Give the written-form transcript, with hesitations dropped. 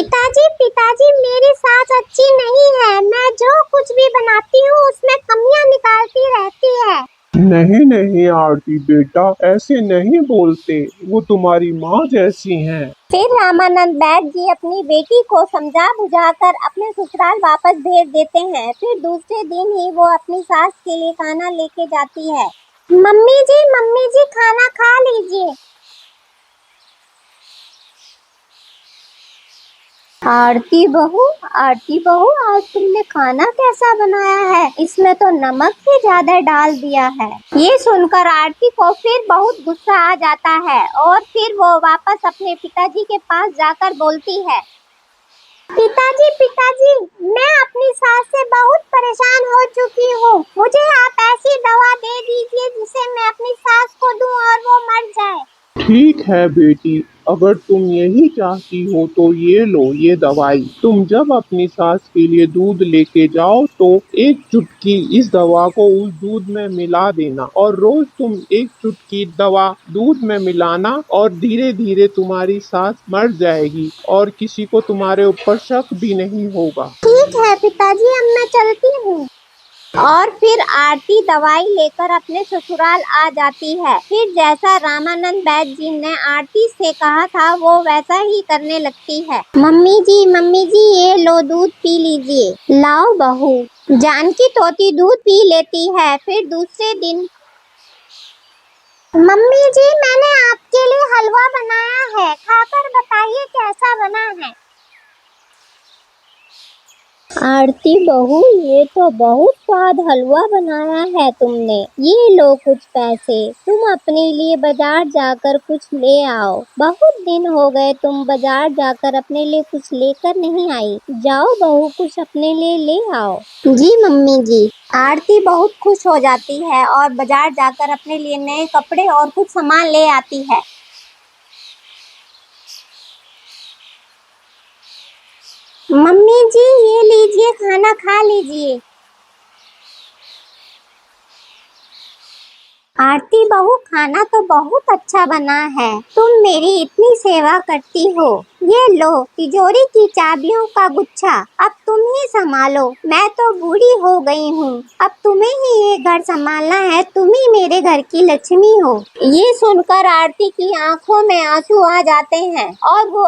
पिताजी मेरी सास अच्छी नहीं है। मैं जो कुछ भी बनाती हूँ उसमें कमियाँ निकालती रहती है। नहीं नहीं आरती बेटा, ऐसे नहीं बोलते, वो तुम्हारी माँ जैसी हैं। फिर रामानंद बैठ जी अपनी बेटी को समझा बुझाकर अपने ससुराल वापस भेज देते हैं। फिर दूसरे दिन ही वो अपनी सास के लिए खाना लेके जाती है। मम्मी जी खाना खा लीजिए। आरती बहू आज तुमने खाना कैसा बनाया है? इसमें तो नमक ही ज्यादा डाल दिया है। ये सुनकर आरती को फिर बहुत गुस्सा आ जाता है और फिर वो वापस अपने पिताजी के पास जाकर बोलती है, पिताजी मैं अपनी सास से बहुत परेशान हो चुकी हूँ। मुझे आप ऐसी दवा दे दीजिए जिसे मैं अपनी सास को दूं और वो मर जाए। ठीक है बेटी, अगर तुम यही चाहती हो तो ये लो ये दवाई। तुम जब अपनी सास के लिए दूध लेके जाओ तो एक चुटकी इस दवा को उस दूध में मिला देना और रोज तुम एक चुटकी दवा दूध में मिलाना और धीरे धीरे तुम्हारी सास मर जाएगी और किसी को तुम्हारे ऊपर शक भी नहीं होगा। ठीक है पिताजी, अब मैं चलती हूँ। और फिर आरती दवाई लेकर अपने ससुराल आ जाती है। फिर जैसा रामानंद बैद जी ने आरती से कहा था वो वैसा ही करने लगती है। मम्मी जी ये लो दूध पी लीजिए। लाओ बहू। जानकी तोती दूध पी लेती है। फिर दूसरे दिन, मम्मी जी मैंने आपके लिए हलवा बनाया है, खाकर बताइए कैसा बना है। आरती बहू ये तो बहुत स्वाद हलवा बनाया है तुमने। ये लो कुछ पैसे, तुम अपने लिए बाजार जाकर कुछ ले आओ। बहुत दिन हो गए तुम बाजार जाकर अपने लिए कुछ लेकर नहीं आई। जाओ बहू कुछ अपने लिए ले आओ। जी मम्मी जी। आरती बहुत खुश हो जाती है और बाजार जाकर अपने लिए नए कपड़े और कुछ सामान ले आती है। मम्मी जी ये लीजिए खाना खा लीजिए। आरती बहू खाना तो बहुत अच्छा बना है, तुम मेरी इतनी सेवा करती हो। ये लो तिजोरी की चाबियों का गुच्छा, अब तुम ही संभालो। मैं तो बूढ़ी हो गई हूँ, अब तुम्हें ही ये घर संभालना है। तुम ही मेरे घर की लक्ष्मी हो। ये सुनकर आरती की आंखों में आंसू आ जाते हैं और वो